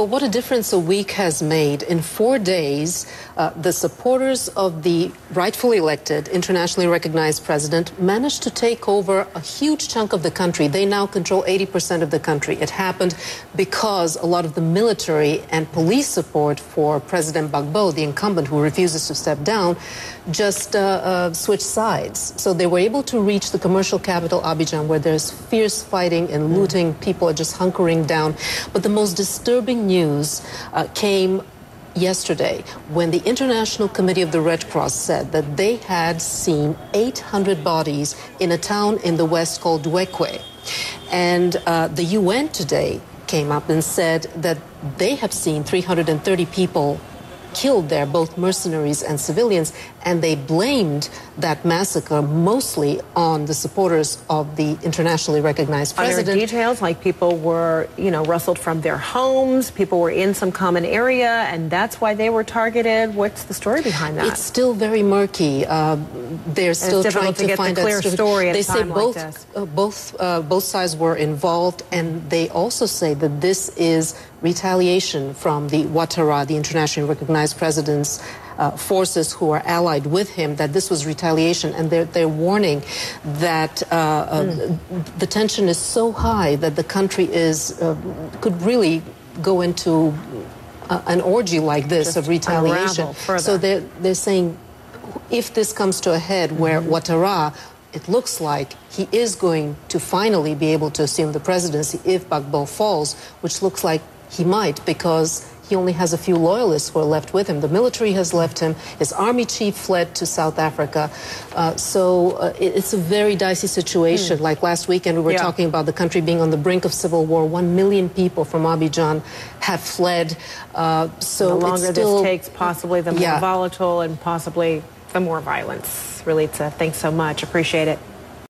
Well, what a difference a week has made. In 4 days, the supporters of the rightfully elected, internationally recognized president managed to take over a huge chunk of the country. They now control 80% of the country. It happened because a lot of the military and police support for President Gbagbo, the incumbent who refuses to step down, just switched sides. So they were able to reach the commercial capital, Abidjan, where there's fierce fighting and looting. People are just hunkering down. But the most disturbing news came yesterday when the International Committee of the Red Cross said that they had seen 800 bodies in a town in the west called Duekwe. And the UN today came up and said that they have seen 330 people killed there, both mercenaries and civilians, and they blamed that massacre mostly on the supporters of the internationally recognized president. Are there details like people were, rustled from their homes, people were in some common area, and that's why they were targeted? What's the story behind that? It's still very murky. They're still trying to find a clear story. They say both sides were involved, and they also say that this is retaliation from the Ouattara, the internationally recognized president's forces who are allied with him, that this was retaliation. And they're warning that the tension is so high that the country could really go into an orgy like this just of retaliation. So they're saying if this comes to a head where Ouattara, it looks like he is going to finally be able to assume the presidency if Gbagbo falls, which looks like he might, because he only has a few loyalists who are left with him. The military has left him. His army chief fled to South Africa. It's a very dicey situation. Like last weekend, we were talking about the country being on the brink of civil war. 1 million people from Abidjan have fled. The longer this takes, possibly the more volatile and possibly the more violence. Relitza, thanks so much. Appreciate it.